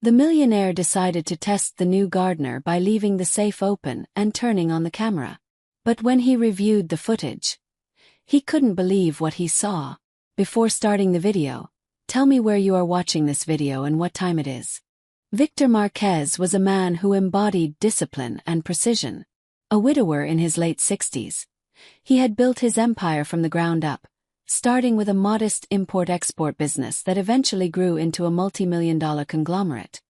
The millionaire decided to test the new gardener by leaving the safe open and turning on the camera. But when he reviewed the footage, he couldn't believe what he saw. Before starting the video, tell me where you are watching this video and what time it is. Victor Marquez was a man who embodied discipline and precision. A widower in his late 60s, he had built his empire from the ground up, starting with a modest import-export business that eventually grew into a multi-million-dollar conglomerate.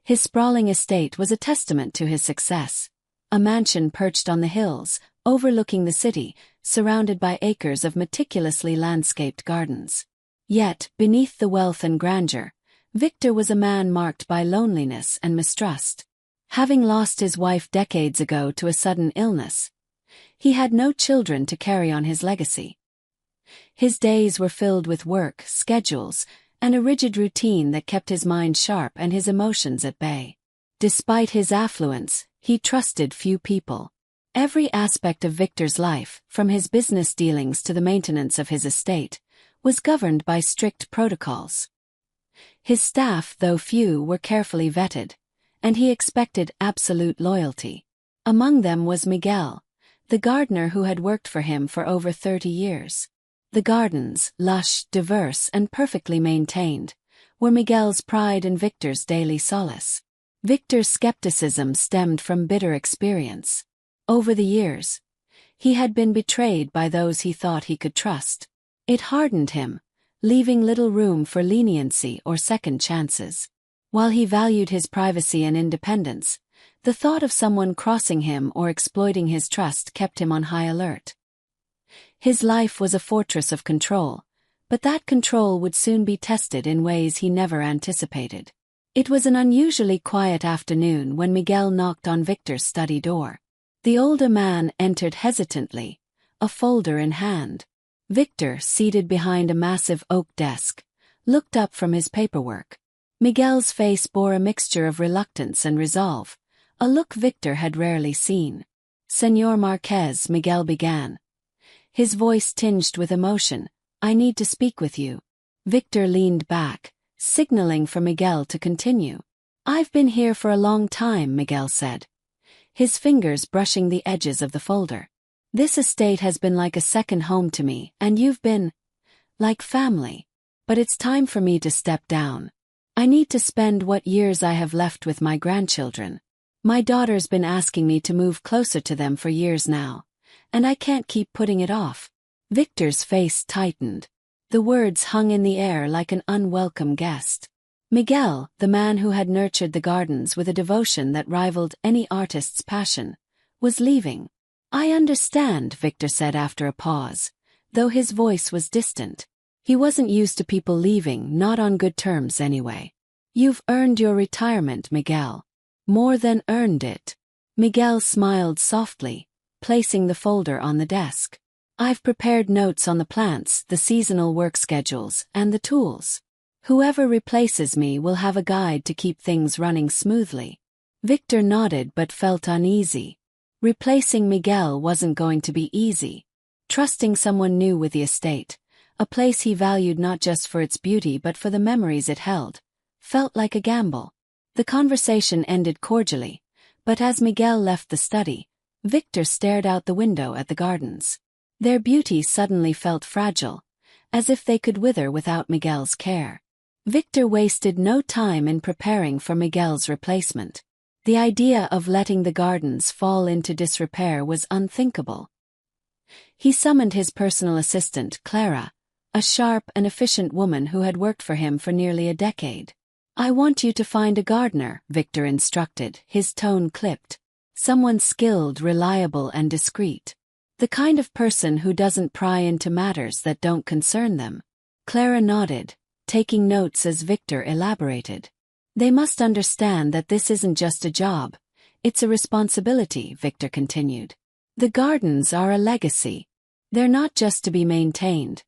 His sprawling estate was a testament to his success. A mansion perched on the hills, overlooking the city, surrounded by acres of meticulously landscaped gardens. Yet, beneath the wealth and grandeur, Victor was a man marked by loneliness and mistrust. Having lost his wife decades ago to a sudden illness, he had no children to carry on his legacy. His days were filled with work, schedules, and a rigid routine that kept his mind sharp and his emotions at bay. Despite his affluence, he trusted few people. Every aspect of Victor's life, from his business dealings to the maintenance of his estate, was governed by strict protocols. His staff, though few, were carefully vetted, and he expected absolute loyalty. Among them was Miguel, the gardener who had worked for him for over 30 years. The gardens, lush, diverse, and perfectly maintained, were Miguel's pride and Victor's daily solace. Victor's skepticism stemmed from bitter experience. Over the years, he had been betrayed by those he thought he could trust. It hardened him, leaving little room for leniency or second chances. While he valued his privacy and independence, the thought of someone crossing him or exploiting his trust kept him on high alert. His life was a fortress of control, but that control would soon be tested in ways he never anticipated. It was an unusually quiet afternoon when Miguel knocked on Victor's study door. The older man entered hesitantly, a folder in hand. Victor, seated behind a massive oak desk, looked up from his paperwork. Miguel's face bore a mixture of reluctance and resolve, a look Victor had rarely seen. "Señor Marquez," Miguel began, his voice tinged with emotion, "I need to speak with you." Victor leaned back, signaling for Miguel to continue. "I've been here for a long time," Miguel said, his fingers brushing the edges of the folder. "This estate has been like a second home to me, and you've been like family. But it's time for me to step down. I need to spend what years I have left with my grandchildren. My daughter's been asking me to move closer to them for years now, and I can't keep putting it off." Victor's face tightened. The words hung in the air like an unwelcome guest. Miguel, the man who had nurtured the gardens with a devotion that rivaled any artist's passion, was leaving. "I understand," Victor said after a pause, though his voice was distant. He wasn't used to people leaving, not on good terms anyway. "You've earned your retirement, Miguel. More than earned it." Miguel smiled softly, placing the folder on the desk. "I've prepared notes on the plants, the seasonal work schedules, and the tools. Whoever replaces me will have a guide to keep things running smoothly." Victor nodded but felt uneasy. Replacing Miguel wasn't going to be easy. Trusting someone new with the estate, a place he valued not just for its beauty but for the memories it held, felt like a gamble. The conversation ended cordially, but as Miguel left the study, Victor stared out the window at the gardens. Their beauty suddenly felt fragile, as if they could wither without Miguel's care. Victor wasted no time in preparing for Miguel's replacement. The idea of letting the gardens fall into disrepair was unthinkable. He summoned his personal assistant, Clara, a sharp and efficient woman who had worked for him for nearly a decade. "I want you to find a gardener," Victor instructed, his tone clipped. "Someone skilled, reliable, and discreet. The kind of person who doesn't pry into matters that don't concern them." Clara nodded, taking notes as Victor elaborated. "They must understand that this isn't just a job, it's a responsibility," Victor continued. "The gardens are a legacy. They're not just to be maintained.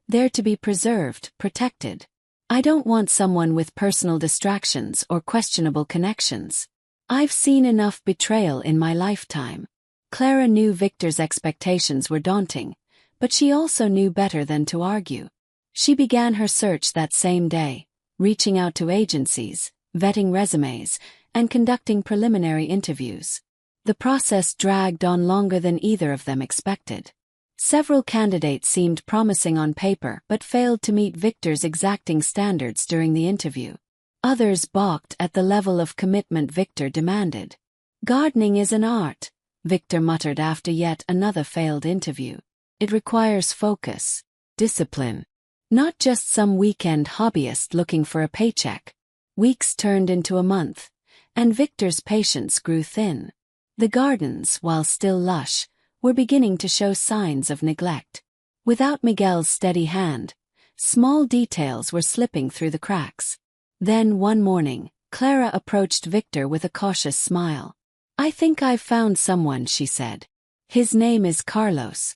They're to be preserved, protected. I don't want someone with personal distractions or questionable connections. I've seen enough betrayal in my lifetime." Clara knew Victor's expectations were daunting, but she also knew better than to argue. She began her search that same day, reaching out to agencies, vetting resumes, and conducting preliminary interviews. The process dragged on longer than either of them expected. Several candidates seemed promising on paper but failed to meet Victor's exacting standards during the interview. Others balked at the level of commitment Victor demanded. "Gardening is an art," Victor muttered after yet another failed interview. "It requires focus, discipline. Not just some weekend hobbyist looking for a paycheck." Weeks turned into a month, and Victor's patience grew thin. The gardens, while still lush, were beginning to show signs of neglect. Without Miguel's steady hand, small details were slipping through the cracks. Then one morning, Clara approached Victor with a cautious smile. "I think I've found someone," she said. "His name is Carlos.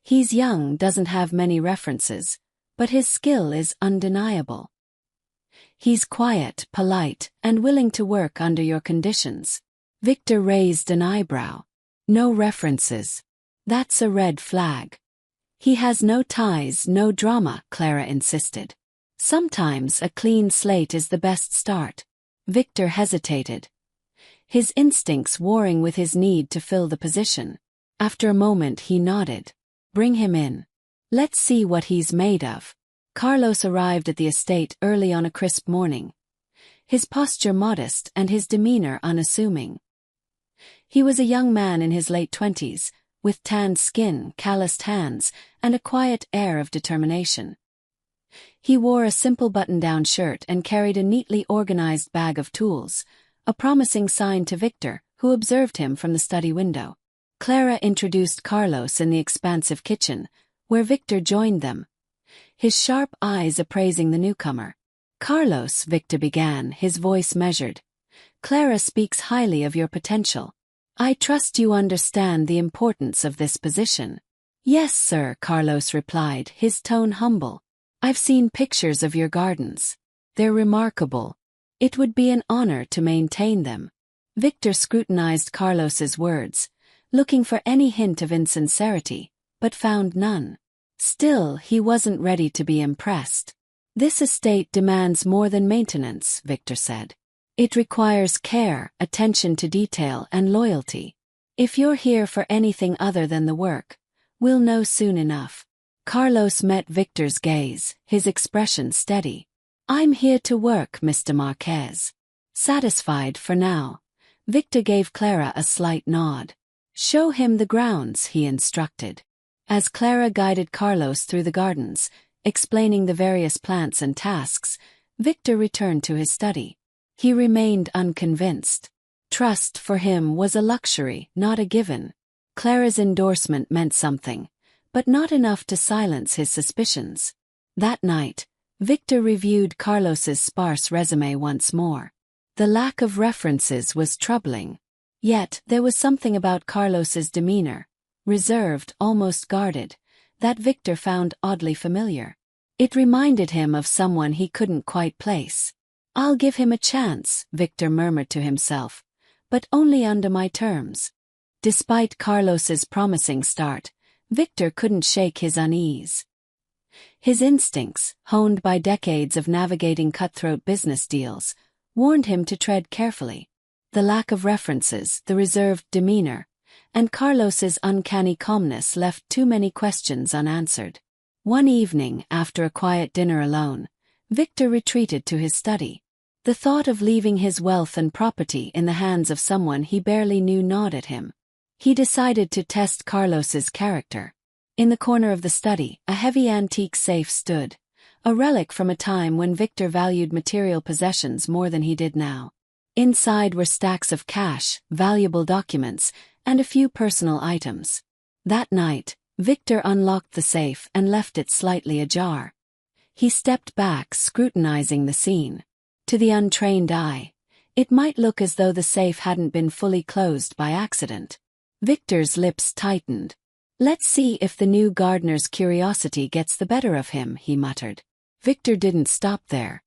He's young, doesn't have many references, but his skill is undeniable. He's quiet, polite, and willing to work under your conditions." Victor raised an eyebrow. "No references. That's a red flag." "He has no ties, no drama," Clara insisted. "Sometimes a clean slate is the best start." Victor hesitated, his instincts warring with his need to fill the position. After a moment he nodded. "Bring him in. Let's see what he's made of." Carlos arrived at the estate early on a crisp morning, his posture modest and his demeanor unassuming. He was a young man in his late 20s, with tanned skin, calloused hands, and a quiet air of determination. He wore a simple button-down shirt and carried a neatly organized bag of tools, a promising sign to Victor, who observed him from the study window. Clara introduced Carlos in the expansive kitchen, where Victor joined them, his sharp eyes appraising the newcomer. "Carlos," Victor began, his voice measured, "Clara speaks highly of your potential. I trust you understand the importance of this position." "Yes, sir," Carlos replied, his tone humble. "I've seen pictures of your gardens. They're remarkable. It would be an honor to maintain them." Victor scrutinized Carlos's words, looking for any hint of insincerity, but found none. Still, he wasn't ready to be impressed. "This estate demands more than maintenance," Victor said. "It requires care, attention to detail, and loyalty. If you're here for anything other than the work, we'll know soon enough." Carlos met Victor's gaze, his expression steady. "I'm here to work, Mr. Marquez." Satisfied for now, Victor gave Clara a slight nod. "Show him the grounds," he instructed. As Clara guided Carlos through the gardens, explaining the various plants and tasks, Victor returned to his study. He remained unconvinced. Trust for him was a luxury, not a given. Clara's endorsement meant something, but not enough to silence his suspicions. That night, Victor reviewed Carlos's sparse resume once more. The lack of references was troubling. Yet, there was something about Carlos's demeanor, reserved, almost guarded, that Victor found oddly familiar. It reminded him of someone he couldn't quite place. "I'll give him a chance," Victor murmured to himself, "but only under my terms." Despite Carlos's promising start, Victor couldn't shake his unease. His instincts, honed by decades of navigating cutthroat business deals, warned him to tread carefully. The lack of references, the reserved demeanor, and Carlos's uncanny calmness left too many questions unanswered. One evening, after a quiet dinner alone, Victor retreated to his study. The thought of leaving his wealth and property in the hands of someone he barely knew gnawed at him. He decided to test Carlos's character. In the corner of the study, a heavy antique safe stood, a relic from a time when Victor valued material possessions more than he did now. Inside were stacks of cash, valuable documents, and a few personal items. That night, Victor unlocked the safe and left it slightly ajar. He stepped back, scrutinizing the scene. To the untrained eye, it might look as though the safe hadn't been fully closed by accident. Victor's lips tightened. "Let's see if the new gardener's curiosity gets the better of him," he muttered. Victor didn't stop there.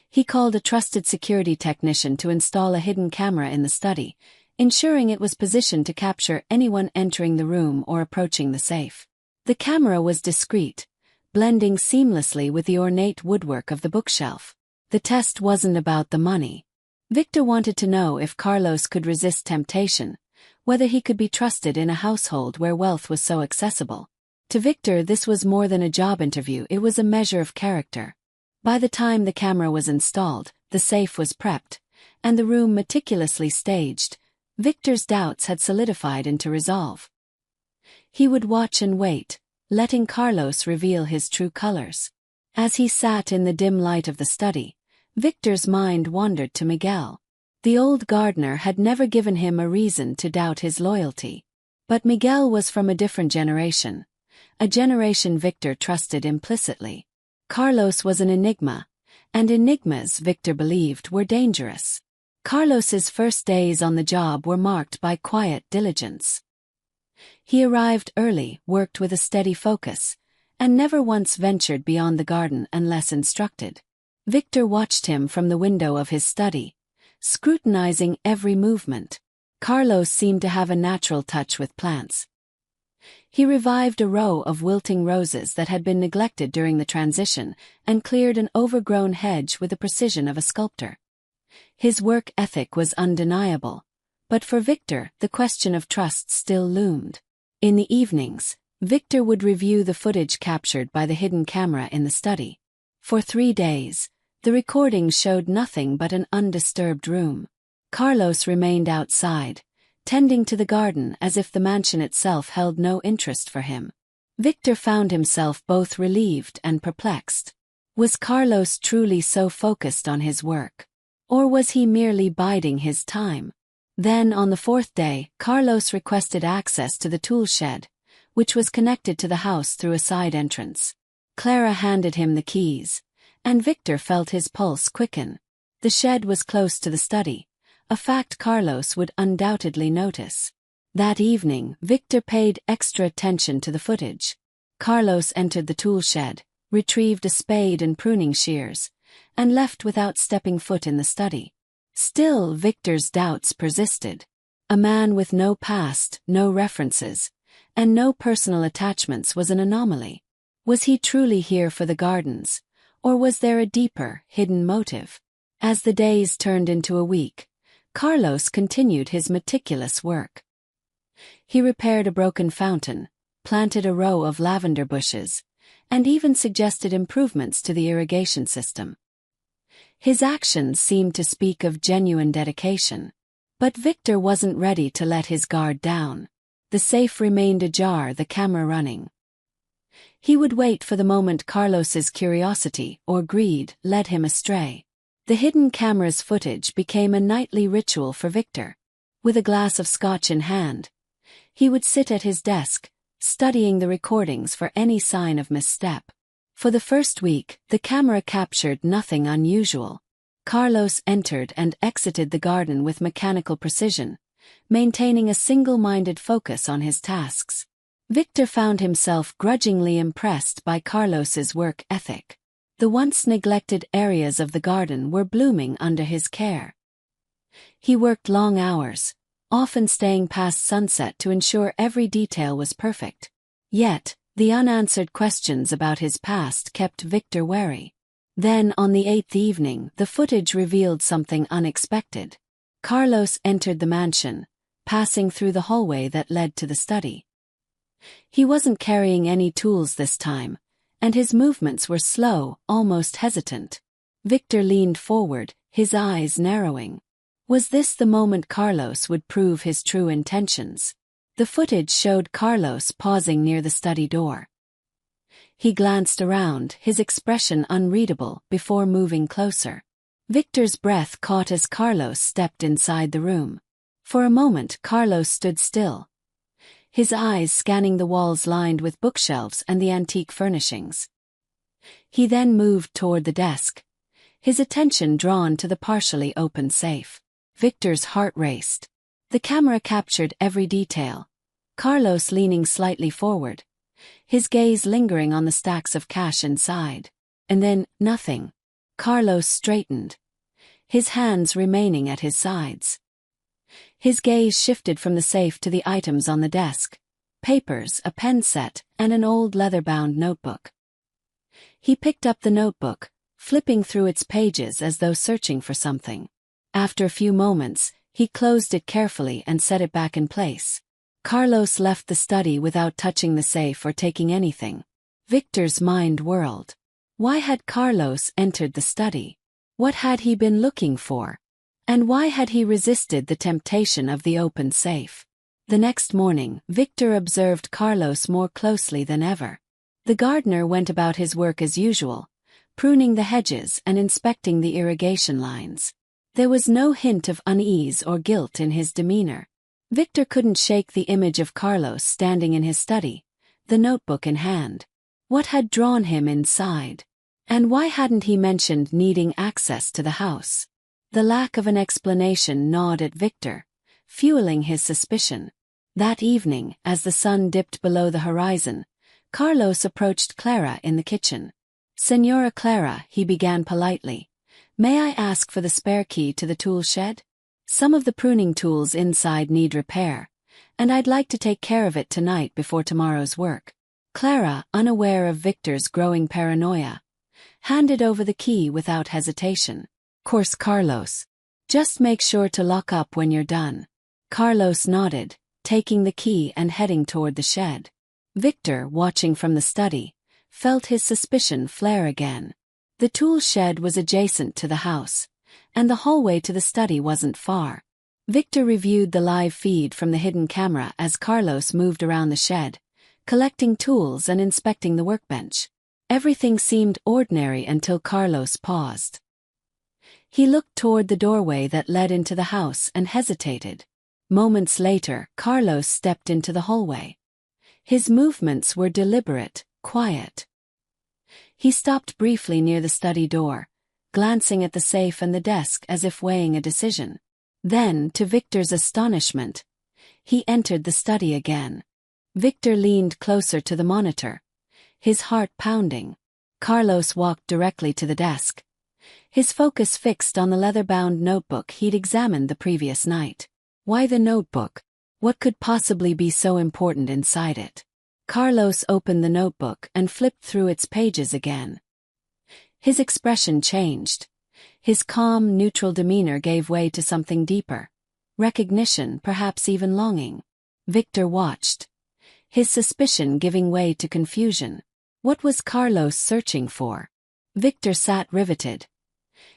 He called a trusted security technician to install a hidden camera in the study, ensuring it was positioned to capture anyone entering the room or approaching the safe. The camera was discreet, blending seamlessly with the ornate woodwork of the bookshelf. The test wasn't about the money. Victor wanted to know if Carlos could resist temptation, whether he could be trusted in a household where wealth was so accessible. To Victor, this was more than a job interview, it was a measure of character. By the time the camera was installed, the safe was prepped, and the room meticulously staged, Victor's doubts had solidified into resolve. He would watch and wait, letting Carlos reveal his true colors. As he sat in the dim light of the study, Victor's mind wandered to Miguel. The old gardener had never given him a reason to doubt his loyalty. But Miguel was from a different generation, a generation Victor trusted implicitly. Carlos was an enigma, and enigmas, Victor believed, were dangerous. Carlos's first days on the job were marked by quiet diligence. He arrived early, worked with a steady focus, and never once ventured beyond the garden unless instructed. Victor watched him from the window of his study, scrutinizing every movement. Carlos seemed to have a natural touch with plants. He revived a row of wilting roses that had been neglected during the transition and cleared an overgrown hedge with the precision of a sculptor. His work ethic was undeniable, but for Victor, the question of trust still loomed. In the evenings, Victor would review the footage captured by the hidden camera in the study. For 3 days, the recordings showed nothing but an undisturbed room. Carlos remained outside, tending to the garden as if the mansion itself held no interest for him. Victor found himself both relieved and perplexed. Was Carlos truly so focused on his work? Or was he merely biding his time? Then, on the 4th day, Carlos requested access to the tool shed, which was connected to the house through a side entrance. Clara handed him the keys, and Victor felt his pulse quicken. The shed was close to the study, a fact Carlos would undoubtedly notice. That evening, Victor paid extra attention to the footage. Carlos entered the tool shed, retrieved a spade and pruning shears, and left without stepping foot in the study. Still, Victor's doubts persisted. A man with no past, no references, and no personal attachments was an anomaly. Was he truly here for the gardens, or was there a deeper, hidden motive? As the days turned into a week, Carlos continued his meticulous work. He repaired a broken fountain, planted a row of lavender bushes, and even suggested improvements to the irrigation system. His actions seemed to speak of genuine dedication. But Victor wasn't ready to let his guard down. The safe remained ajar, the camera running. He would wait for the moment Carlos's curiosity or greed led him astray. The hidden camera's footage became a nightly ritual for Victor. With a glass of scotch in hand, he would sit at his desk, studying the recordings for any sign of misstep. For the first week, the camera captured nothing unusual. Carlos entered and exited the garden with mechanical precision, maintaining a single-minded focus on his tasks. Victor found himself grudgingly impressed by Carlos's work ethic. The once neglected areas of the garden were blooming under his care. He worked long hours, often staying past sunset to ensure every detail was perfect. Yet, the unanswered questions about his past kept Victor wary. Then, on the 8th evening, the footage revealed something unexpected. Carlos entered the mansion, passing through the hallway that led to the study. He wasn't carrying any tools this time, and his movements were slow, almost hesitant. Victor leaned forward, his eyes narrowing. Was this the moment Carlos would prove his true intentions? The footage showed Carlos pausing near the study door. He glanced around, his expression unreadable, before moving closer. Victor's breath caught as Carlos stepped inside the room. For a moment, Carlos stood still, his eyes scanning the walls lined with bookshelves and the antique furnishings. He then moved toward the desk, his attention drawn to the partially open safe. Victor's heart raced. The camera captured every detail. Carlos leaning slightly forward, his gaze lingering on the stacks of cash inside. And then, nothing. Carlos straightened, his hands remaining at his sides. His gaze shifted from the safe to the items on the desk: papers, a pen set, and an old leather-bound notebook. He picked up the notebook, flipping through its pages as though searching for something. After a few moments, he closed it carefully and set it back in place. Carlos left the study without touching the safe or taking anything. Victor's mind whirled. Why had Carlos entered the study? What had he been looking for? And why had he resisted the temptation of the open safe? The next morning, Victor observed Carlos more closely than ever. The gardener went about his work as usual, pruning the hedges and inspecting the irrigation lines. There was no hint of unease or guilt in his demeanor. Victor couldn't shake the image of Carlos standing in his study, the notebook in hand. What had drawn him inside? And why hadn't he mentioned needing access to the house? The lack of an explanation gnawed at Victor, fueling his suspicion. That evening, as the sun dipped below the horizon, Carlos approached Clara in the kitchen. "Señora Clara," he began politely, "may I ask for the spare key to the tool shed? Some of the pruning tools inside need repair, and I'd like to take care of it tonight before tomorrow's work." Clara, unaware of Victor's growing paranoia, handed over the key without hesitation. "Course, Carlos. Just make sure to lock up when you're done." Carlos nodded, taking the key and heading toward the shed. Victor, watching from the study, felt his suspicion flare again. The tool shed was adjacent to the house, and the hallway to the study wasn't far. Victor reviewed the live feed from the hidden camera as Carlos moved around the shed, collecting tools and inspecting the workbench. Everything seemed ordinary until Carlos paused. He looked toward the doorway that led into the house and hesitated. Moments later, Carlos stepped into the hallway. His movements were deliberate, quiet. He stopped briefly near the study door, glancing at the safe and the desk as if weighing a decision. Then, to Victor's astonishment, he entered the study again. Victor leaned closer to the monitor, his heart pounding. Carlos walked directly to the desk, his focus fixed on the leather-bound notebook he'd examined the previous night. Why the notebook? What could possibly be so important inside it? Carlos opened the notebook and flipped through its pages again. His expression changed. His calm, neutral demeanor gave way to something deeper. Recognition, perhaps even longing. Victor watched, his suspicion giving way to confusion. What was Carlos searching for? Victor sat riveted,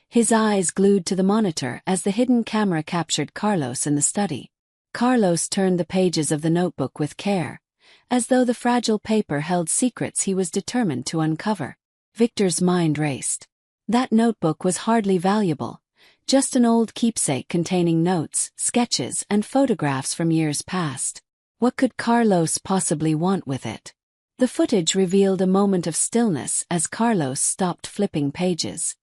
his eyes glued to the monitor as the hidden camera captured Carlos in the study. Carlos turned the pages of the notebook with care, as though the fragile paper held secrets he was determined to uncover. Victor's mind raced. That notebook was hardly valuable, just an old keepsake containing notes, sketches, and photographs from years past. What could Carlos possibly want with it? The footage revealed a moment of stillness as Carlos stopped flipping pages.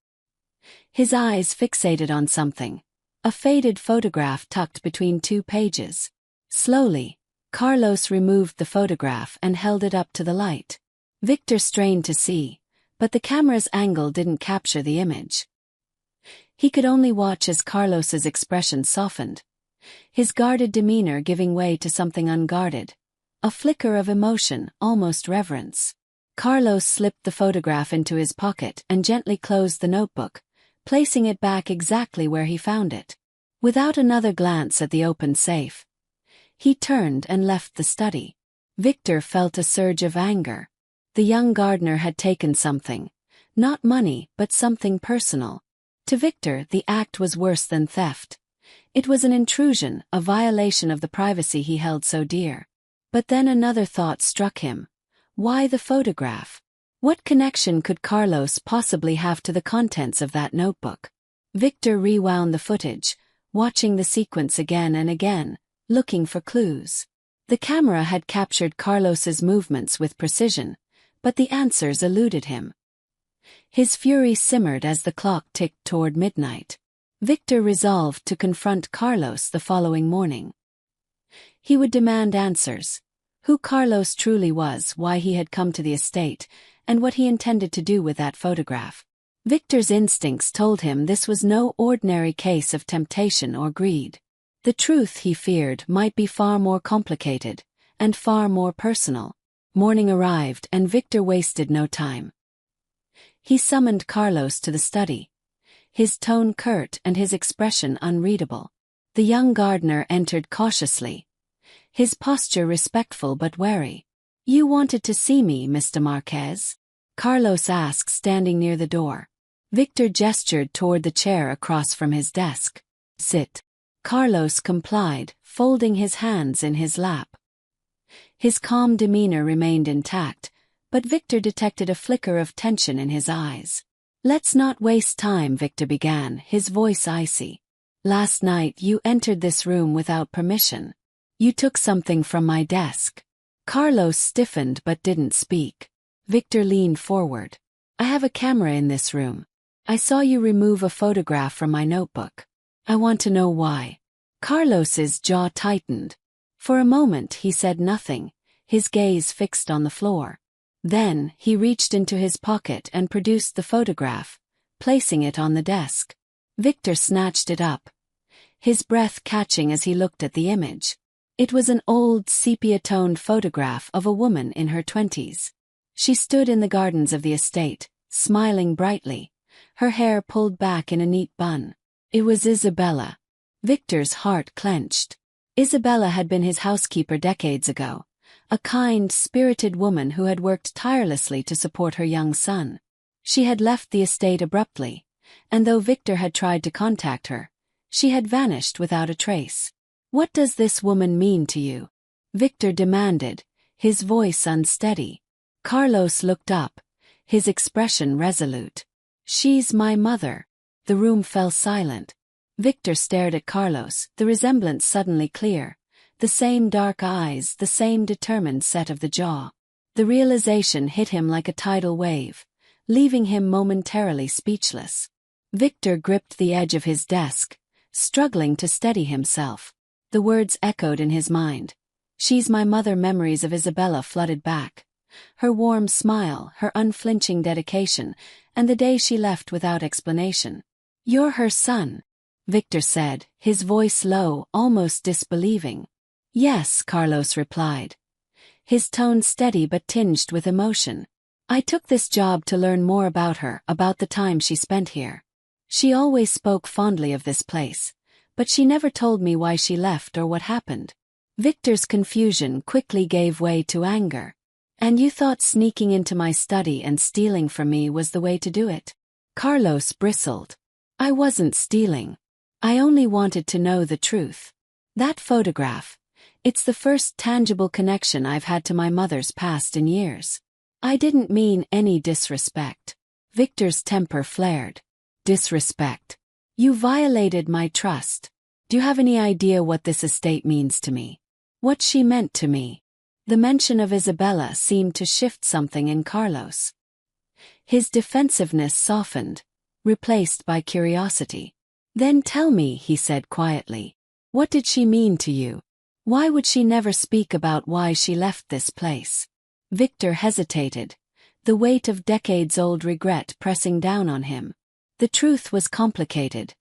His eyes fixated on something, a faded photograph tucked between two pages. Slowly, Carlos removed the photograph and held it up to the light. Victor strained to see, but the camera's angle didn't capture the image. He could only watch as Carlos's expression softened, his guarded demeanor giving way to something unguarded, a flicker of emotion, almost reverence. Carlos slipped the photograph into his pocket and gently closed the notebook, placing it back exactly where he found it. Without another glance at the open safe, he turned and left the study. Victor felt a surge of anger. The young gardener had taken something, not money but something personal. To Victor, the act was worse than theft. It was an intrusion, a violation of the privacy he held so dear. But then another thought struck him. Why the photograph? What connection could Carlos possibly have to the contents of that notebook? Victor rewound the footage, watching the sequence again and again, looking for clues. The camera had captured Carlos's movements with precision, but the answers eluded him. His fury simmered as the clock ticked toward midnight. Victor resolved to confront Carlos the following morning. He would demand answers: who Carlos truly was, why he had come to the estate, and what he intended to do with that photograph. Victor's instincts told him this was no ordinary case of temptation or greed. The truth, he feared, might be far more complicated, and far more personal. Morning arrived and Victor wasted no time. He summoned Carlos to the study, his tone curt and his expression unreadable. The young gardener entered cautiously, his posture respectful but wary. "You wanted to see me, Mr. Marquez?" Carlos asked, standing near the door. Victor gestured toward the chair across from his desk. "Sit." Carlos complied, folding his hands in his lap. His calm demeanor remained intact, but Victor detected a flicker of tension in his eyes. "Let's not waste time," Victor began, his voice icy. "Last night you entered this room without permission. You took something from my desk." Carlos stiffened but didn't speak. Victor leaned forward. "I have a camera in this room. I saw you remove a photograph from my notebook. I want to know why." Carlos's jaw tightened. For a moment he said nothing, his gaze fixed on the floor. Then, he reached into his pocket and produced the photograph, placing it on the desk. Victor snatched it up, his breath catching as he looked at the image. It was an old, sepia-toned photograph of a woman in her 20s. She stood in the gardens of the estate, smiling brightly, her hair pulled back in a neat bun. It was Isabella. Victor's heart clenched. Isabella had been his housekeeper decades ago, a kind, spirited woman who had worked tirelessly to support her young son. She had left the estate abruptly, and though Victor had tried to contact her, she had vanished without a trace. "What does this woman mean to you?" Victor demanded, his voice unsteady. Carlos looked up, his expression resolute. "She's my mother." The room fell silent. Victor stared at Carlos, the resemblance suddenly clear. The same dark eyes, the same determined set of the jaw. The realization hit him like a tidal wave, leaving him momentarily speechless. Victor gripped the edge of his desk, struggling to steady himself. The words echoed in his mind. "She's my mother." Memories of Isabella flooded back. Her warm smile, her unflinching dedication, and the day she left without explanation. "You're her son," Victor said, his voice low, almost disbelieving. "Yes," Carlos replied, his tone steady but tinged with emotion. "I took this job to learn more about her, about the time she spent here. She always spoke fondly of this place, but she never told me why she left or what happened." Victor's confusion quickly gave way to anger. "And you thought sneaking into my study and stealing from me was the way to do it?" Carlos bristled. "I wasn't stealing. I only wanted to know the truth. That photograph, it's the first tangible connection I've had to my mother's past in years. I didn't mean any disrespect." Victor's temper flared. "Disrespect? You violated my trust. Do you have any idea what this estate means to me? What she meant to me?" The mention of Isabella seemed to shift something in Carlos. His defensiveness softened, replaced by curiosity. "Then tell me," he said quietly. "What did she mean to you? Why would she never speak about why she left this place?" Victor hesitated, the weight of decades-old regret pressing down on him. The truth was complicated,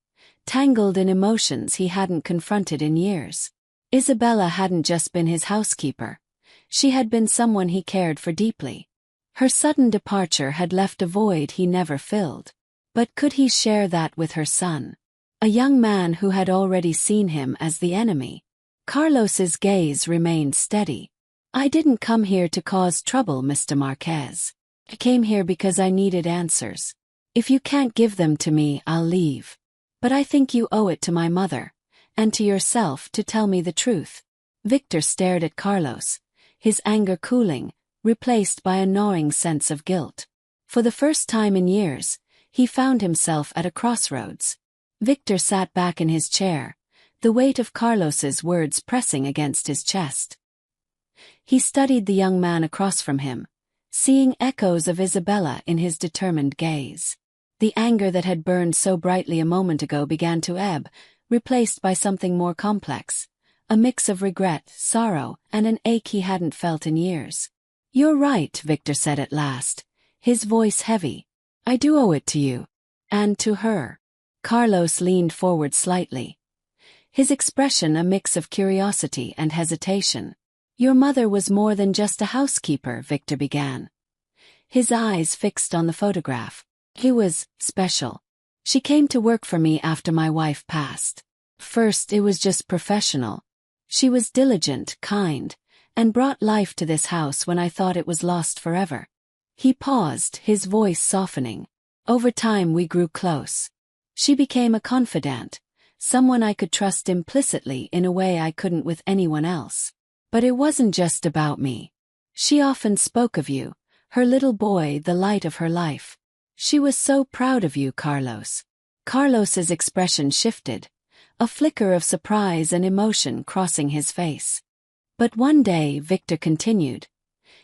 tangled in emotions he hadn't confronted in years. Isabella hadn't just been his housekeeper. She had been someone he cared for deeply. Her sudden departure had left a void he never filled. But could he share that with her son? A young man who had already seen him as the enemy. Carlos's gaze remained steady. "I didn't come here to cause trouble, Mr. Marquez. I came here because I needed answers. If you can't give them to me, I'll leave. But I think you owe it to my mother, and to yourself, to tell me the truth." Victor stared at Carlos, his anger cooling, replaced by a gnawing sense of guilt. For the first time in years, he found himself at a crossroads. Victor sat back in his chair, the weight of Carlos's words pressing against his chest. He studied the young man across from him, seeing echoes of Isabella in his determined gaze. The anger that had burned so brightly a moment ago began to ebb, replaced by something more complex, a mix of regret, sorrow, and an ache he hadn't felt in years. "You're right," Victor said at last, his voice heavy. "I do owe it to you. And to her." Carlos leaned forward slightly, his expression a mix of curiosity and hesitation. "Your mother was more than just a housekeeper," Victor began, his eyes fixed on the photograph. He was special. She came to work for me after my wife passed. First, it was just professional. She was diligent, kind, and brought life to this house when I thought it was lost forever. He paused, his voice softening. Over time we grew close. She became a confidant, someone I could trust implicitly in a way I couldn't with anyone else. But it wasn't just about me. She often spoke of you, her little boy, the light of her life. She was so proud of you, Carlos. Carlos's expression shifted, a flicker of surprise and emotion crossing his face. But one day, Victor continued,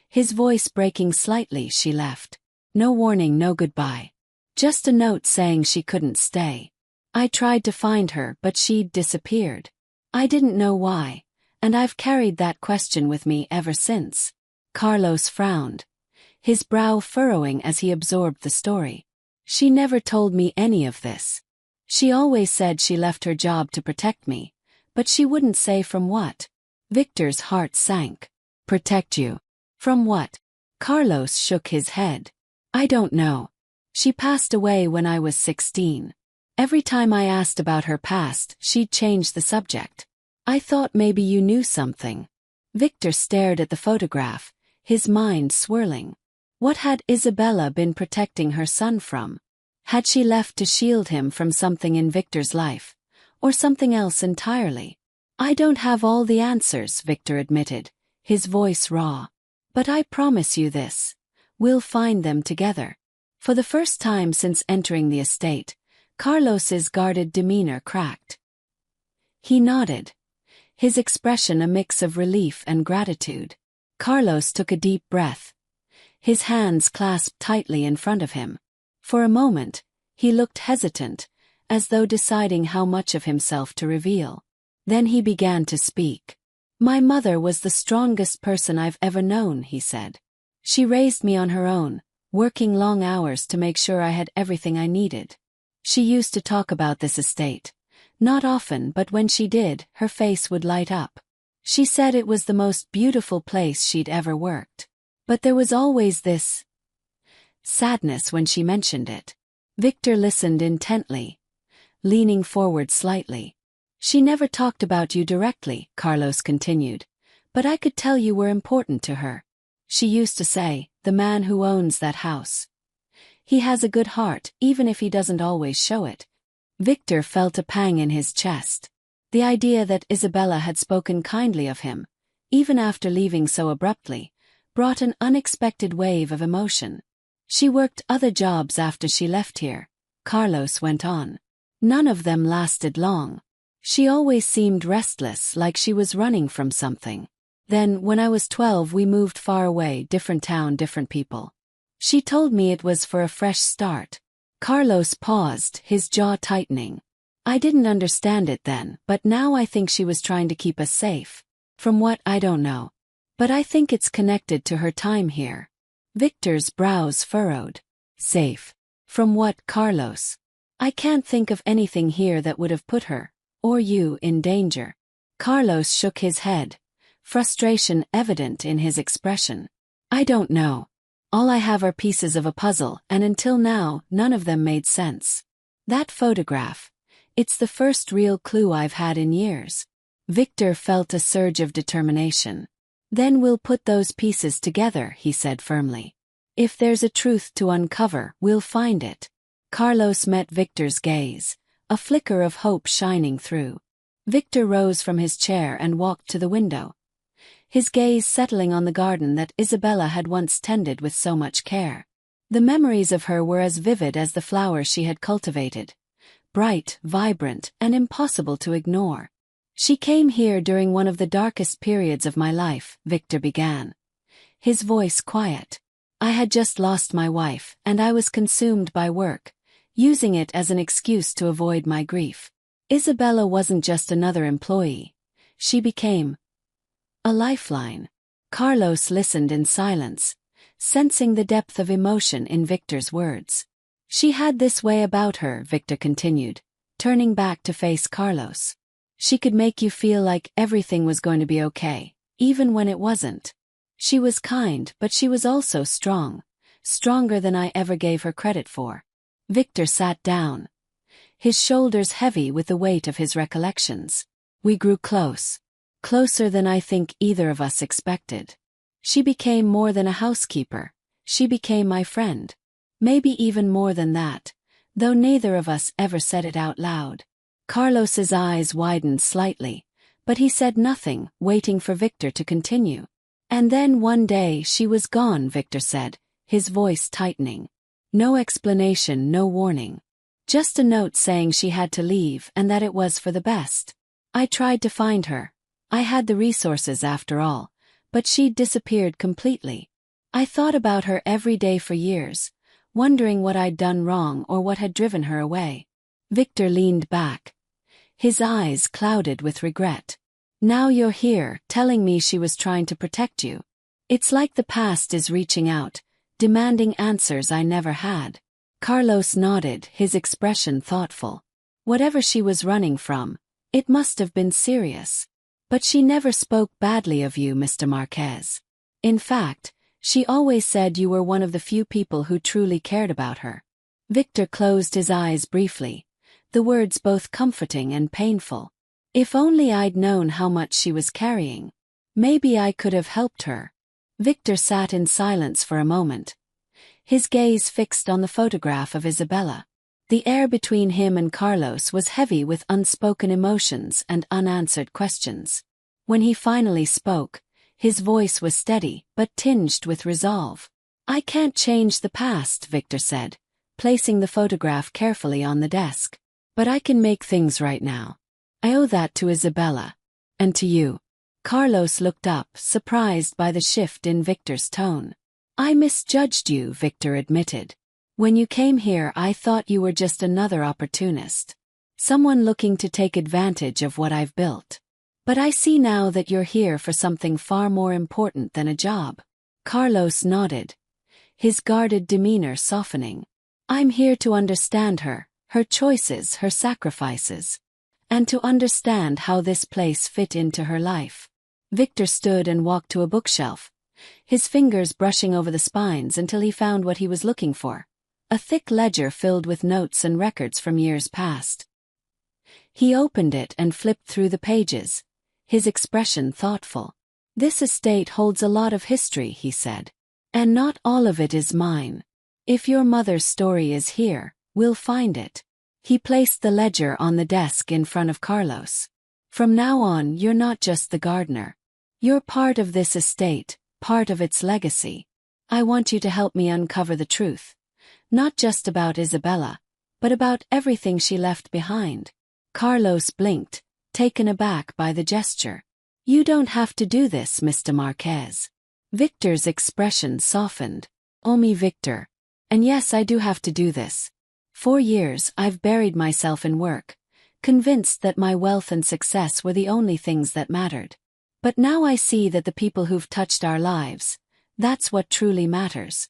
his voice breaking slightly. She left. No warning, no goodbye. Just a note saying she couldn't stay. I tried to find her, but she'd disappeared. I didn't know why, and I've carried that question with me ever since. Carlos frowned, his brow furrowing as he absorbed the story. She never told me any of this. She always said she left her job to protect me, but she wouldn't say from what. Victor's heart sank. Protect you? From what? Carlos shook his head. I don't know. She passed away when I was 16. Every time I asked about her past, she'd change the subject. I thought maybe you knew something. Victor stared at the photograph, his mind swirling. What had Isabella been protecting her son from? Had she left to shield him from something in Victor's life, or something else entirely? I don't have all the answers, Victor admitted, his voice raw. But I promise you this. We'll find them together. For the first time since entering the estate, Carlos's guarded demeanor cracked. He nodded, his expression a mix of relief and gratitude. Carlos took a deep breath, his hands clasped tightly in front of him. For a moment, he looked hesitant, as though deciding how much of himself to reveal. Then he began to speak. My mother was the strongest person I've ever known, he said. She raised me on her own, working long hours to make sure I had everything I needed. She used to talk about this estate. Not often, but when she did, her face would light up. She said it was the most beautiful place she'd ever worked. But there was always this sadness when she mentioned it. Victor listened intently, leaning forward slightly. She never talked about you directly, Carlos continued, but I could tell you were important to her. She used to say, the man who owns that house. He has a good heart, even if he doesn't always show it. Victor felt a pang in his chest. The idea that Isabella had spoken kindly of him, even after leaving so abruptly, brought an unexpected wave of emotion. She worked other jobs after she left here, Carlos went on. None of them lasted long. She always seemed restless, like she was running from something. Then, when I was 12, we moved far away, different town, different people. She told me it was for a fresh start. Carlos paused, his jaw tightening. I didn't understand it then, but now I think she was trying to keep us safe. From what, I don't know. But I think it's connected to her time here. Victor's brows furrowed. Safe. From what, Carlos? I can't think of anything here that would have put her, or you, in danger. Carlos shook his head, frustration evident in his expression. I don't know. All I have are pieces of a puzzle, and until now, none of them made sense. That photograph. It's the first real clue I've had in years. Victor felt a surge of determination. Then we'll put those pieces together, he said firmly. If there's a truth to uncover, we'll find it. Carlos met Victor's gaze, a flicker of hope shining through. Victor rose from his chair and walked to the window, his gaze settling on the garden that Isabella had once tended with so much care. The memories of her were as vivid as the flowers she had cultivated. Bright, vibrant, and impossible to ignore. She came here during one of the darkest periods of my life, Victor began, his voice quiet. I had just lost my wife, and I was consumed by work, using it as an excuse to avoid my grief. Isabella wasn't just another employee. She became a lifeline. Carlos listened in silence, sensing the depth of emotion in Victor's words. She had this way about her, Victor continued, turning back to face Carlos. She could make you feel like everything was going to be okay, even when it wasn't. She was kind, but she was also strong, stronger than I ever gave her credit for. Victor sat down, his shoulders heavy with the weight of his recollections. We grew close. Closer than I think either of us expected. She became more than a housekeeper. She became my friend. Maybe even more than that, though neither of us ever said it out loud. Carlos's eyes widened slightly, but he said nothing, waiting for Victor to continue. And then one day she was gone, Victor said, his voice tightening. No explanation, no warning. Just a note saying she had to leave and that it was for the best. I tried to find her. I had the resources after all, but she'd disappeared completely. I thought about her every day for years, wondering what I'd done wrong or what had driven her away. Victor leaned back, his eyes clouded with regret. Now you're here, telling me she was trying to protect you. It's like the past is reaching out, demanding answers I never had. Carlos nodded, his expression thoughtful. Whatever she was running from, it must have been serious. But she never spoke badly of you, Mr. Marquez. In fact, she always said you were one of the few people who truly cared about her. Victor closed his eyes briefly, the words both comforting and painful. If only I'd known how much she was carrying. Maybe I could have helped her. Victor sat in silence for a moment, his gaze fixed on the photograph of Isabella. The air between him and Carlos was heavy with unspoken emotions and unanswered questions. When he finally spoke, his voice was steady but tinged with resolve. I can't change the past, Victor said, placing the photograph carefully on the desk. But I can make things right now. I owe that to Isabella. And to you. Carlos looked up, surprised by the shift in Victor's tone. I misjudged you, Victor admitted. When you came here I thought you were just another opportunist. Someone looking to take advantage of what I've built. But I see now that you're here for something far more important than a job. Carlos nodded, his guarded demeanor softening. I'm here to understand her choices, her sacrifices. And to understand how this place fit into her life. Victor stood and walked to a bookshelf, his fingers brushing over the spines until he found what he was looking for. A thick ledger filled with notes and records from years past. He opened it and flipped through the pages, his expression thoughtful. This estate holds a lot of history, he said. And not all of it is mine. If your mother's story is here, we'll find it. He placed the ledger on the desk in front of Carlos. From now on, you're not just the gardener. You're part of this estate, part of its legacy. I want you to help me uncover the truth. Not just about Isabella, but about everything she left behind. Carlos blinked, taken aback by the gesture. You don't have to do this, Mr. Marquez. Victor's expression softened. Oh me, Victor. And yes, I do have to do this. 4 years I've buried myself in work, convinced that my wealth and success were the only things that mattered. But now I see that the people who've touched our lives, that's what truly matters.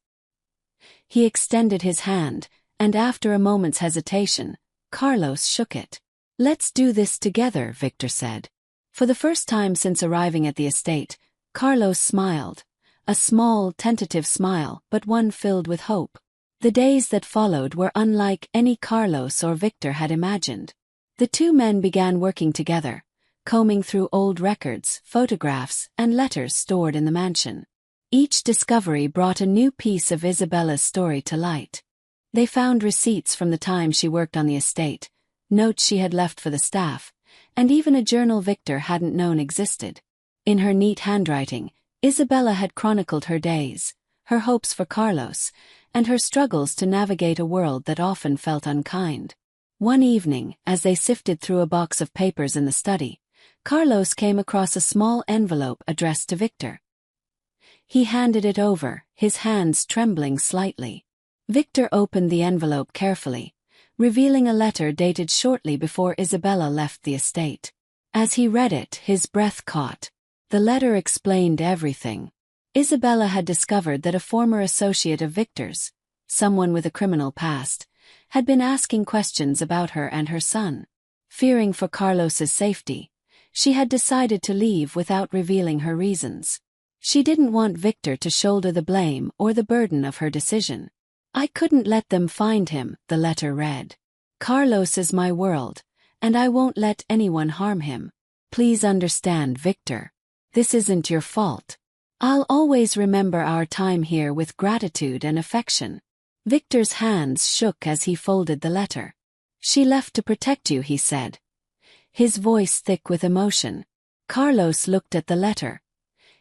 He extended his hand, and after a moment's hesitation, Carlos shook it. Let's do this together, Victor said. For the first time since arriving at the estate, Carlos smiled, a small, tentative smile, but one filled with hope. The days that followed were unlike any Carlos or Victor had imagined. The two men began working together, combing through old records, photographs, and letters stored in the mansion. Each discovery brought a new piece of Isabella's story to light. They found receipts from the time she worked on the estate, notes she had left for the staff, and even a journal Victor hadn't known existed. In her neat handwriting, Isabella had chronicled her days, her hopes for Carlos, and her struggles to navigate a world that often felt unkind. One evening, as they sifted through a box of papers in the study, Carlos came across a small envelope addressed to Victor. He handed it over, his hands trembling slightly. Victor opened the envelope carefully, revealing a letter dated shortly before Isabella left the estate. As he read it, his breath caught. The letter explained everything. Isabella had discovered that a former associate of Victor's, someone with a criminal past, had been asking questions about her and her son. Fearing for Carlos's safety, she had decided to leave without revealing her reasons. She didn't want Victor to shoulder the blame or the burden of her decision. I couldn't let them find him, the letter read. Carlos is my world, and I won't let anyone harm him. Please understand, Victor. This isn't your fault. I'll always remember our time here with gratitude and affection. Victor's hands shook as he folded the letter. She left to protect you, he said, his voice thick with emotion. Carlos looked at the letter,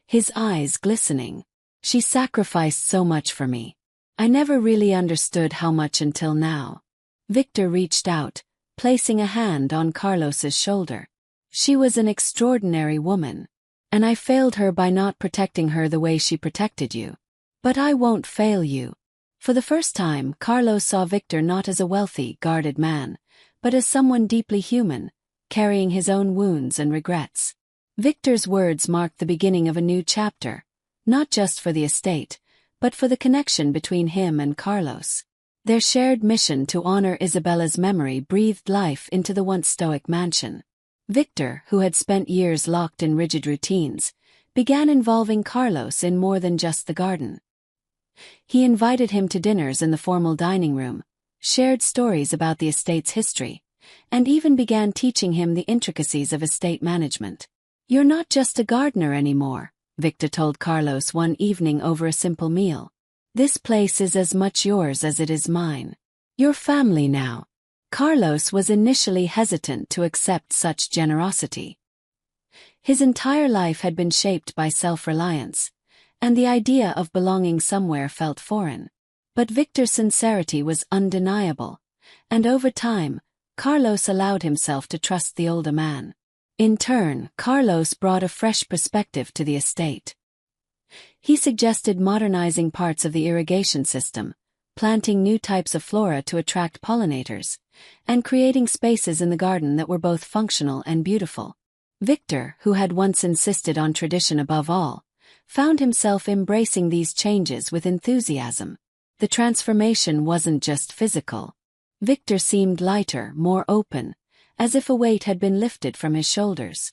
his eyes glistening. She sacrificed so much for me. I never really understood how much until now. Victor reached out, placing a hand on Carlos's shoulder. She was an extraordinary woman, and I failed her by not protecting her the way she protected you. But I won't fail you. For the first time, Carlos saw Victor not as a wealthy, guarded man, but as someone deeply human, carrying his own wounds and regrets. Victor's words marked the beginning of a new chapter, not just for the estate, but for the connection between him and Carlos. Their shared mission to honor Isabella's memory breathed life into the once stoic mansion. Victor, who had spent years locked in rigid routines, began involving Carlos in more than just the garden. He invited him to dinners in the formal dining room, shared stories about the estate's history, and even began teaching him the intricacies of estate management. You're not just a gardener anymore, Victor told Carlos one evening over a simple meal. This place is as much yours as it is mine. You're family now. Carlos was initially hesitant to accept such generosity. His entire life had been shaped by self-reliance, and the idea of belonging somewhere felt foreign. But Victor's sincerity was undeniable, and over time, Carlos allowed himself to trust the older man. In turn, Carlos brought a fresh perspective to the estate. He suggested modernizing parts of the irrigation system, planting new types of flora to attract pollinators, and creating spaces in the garden that were both functional and beautiful. Victor, who had once insisted on tradition above all, found himself embracing these changes with enthusiasm. The transformation wasn't just physical. Victor seemed lighter, more open, as if a weight had been lifted from his shoulders.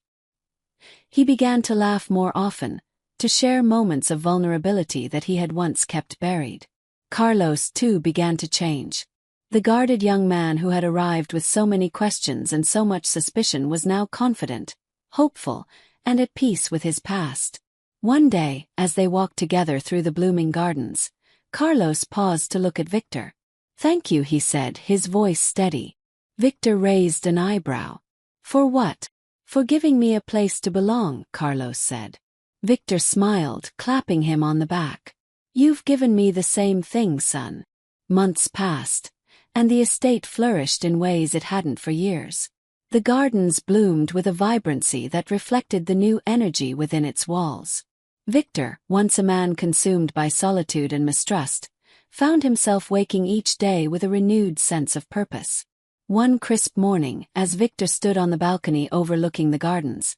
He began to laugh more often, to share moments of vulnerability that he had once kept buried. Carlos, too, began to change. The guarded young man who had arrived with so many questions and so much suspicion was now confident, hopeful, and at peace with his past. One day, as they walked together through the blooming gardens, Carlos paused to look at Victor. "Thank you," he said, his voice steady. Victor raised an eyebrow. "For what?" "For giving me a place to belong," Carlos said. Victor smiled, clapping him on the back. "You've given me the same thing, son." Months passed, and the estate flourished in ways it hadn't for years. The gardens bloomed with a vibrancy that reflected the new energy within its walls. Victor, once a man consumed by solitude and mistrust, found himself waking each day with a renewed sense of purpose. One crisp morning, as Victor stood on the balcony overlooking the gardens,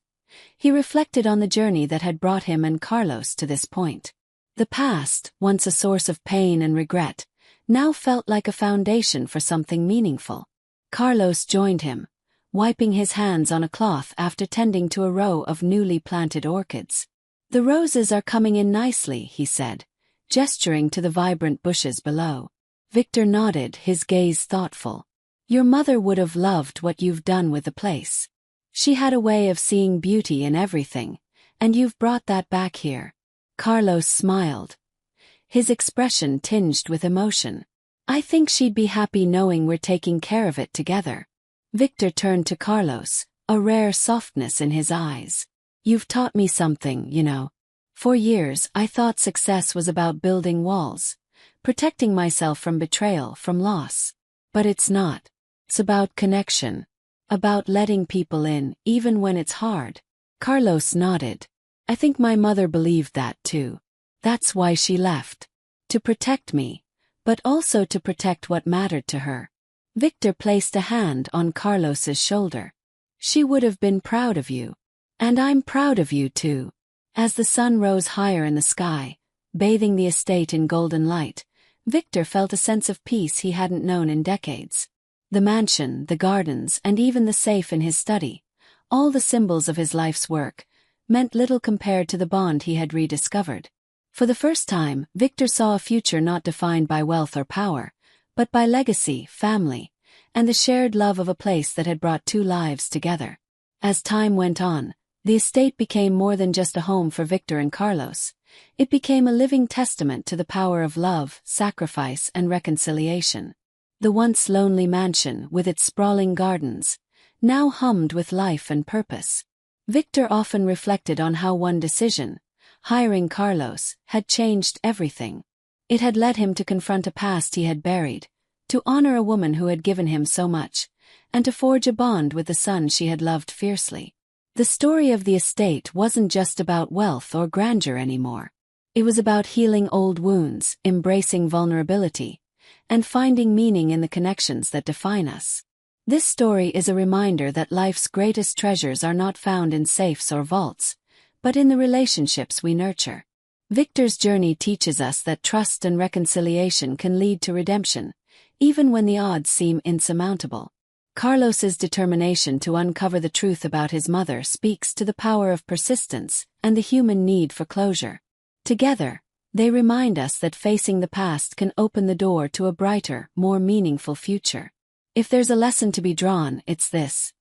he reflected on the journey that had brought him and Carlos to this point. The past, once a source of pain and regret, now felt like a foundation for something meaningful. Carlos joined him, wiping his hands on a cloth after tending to a row of newly planted orchids. "The roses are coming in nicely," he said, gesturing to the vibrant bushes below. Victor nodded, his gaze thoughtful. "Your mother would have loved what you've done with the place. She had a way of seeing beauty in everything, and you've brought that back here." Carlos smiled, his expression tinged with emotion. "I think she'd be happy knowing we're taking care of it together." Victor turned to Carlos, a rare softness in his eyes. "You've taught me something, you know. For years, I thought success was about building walls, protecting myself from betrayal, from loss. But it's not. It's about connection. About letting people in, even when it's hard." Carlos nodded. "I think my mother believed that too. That's why she left. To protect me, but also to protect what mattered to her." Victor placed a hand on Carlos's shoulder. "She would have been proud of you. And I'm proud of you too." As the sun rose higher in the sky, bathing the estate in golden light, Victor felt a sense of peace he hadn't known in decades. The mansion, the gardens, and even the safe in his study, all the symbols of his life's work, meant little compared to the bond he had rediscovered. For the first time, Victor saw a future not defined by wealth or power, but by legacy, family, and the shared love of a place that had brought two lives together. As time went on, the estate became more than just a home for Victor and Carlos. It became a living testament to the power of love, sacrifice, and reconciliation. The once lonely mansion, with its sprawling gardens, now hummed with life and purpose. Victor often reflected on how one decision, hiring Carlos, had changed everything. It had led him to confront a past he had buried, to honor a woman who had given him so much, and to forge a bond with the son she had loved fiercely. The story of the estate wasn't just about wealth or grandeur anymore. It was about healing old wounds, embracing vulnerability, and finding meaning in the connections that define us. This story is a reminder that life's greatest treasures are not found in safes or vaults, but in the relationships we nurture. Victor's journey teaches us that trust and reconciliation can lead to redemption, even when the odds seem insurmountable. Carlos's determination to uncover the truth about his mother speaks to the power of persistence and the human need for closure. Together, they remind us that facing the past can open the door to a brighter, more meaningful future. If there's a lesson to be drawn, it's this.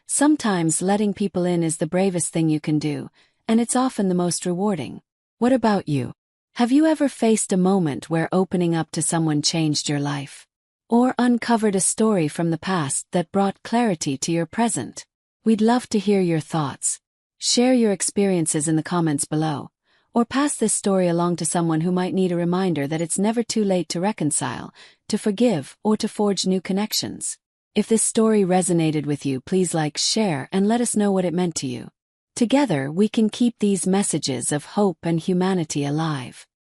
Sometimes letting people in is the bravest thing you can do, and it's often the most rewarding. What about you? Have you ever faced a moment where opening up to someone changed your life? Or uncovered a story from the past that brought clarity to your present? We'd love to hear your thoughts. Share your experiences in the comments below, or pass this story along to someone who might need a reminder that it's never too late to reconcile, to forgive, or to forge new connections. If this story resonated with you, please like, share, and let us know what it meant to you. Together, we can keep these messages of hope and humanity alive.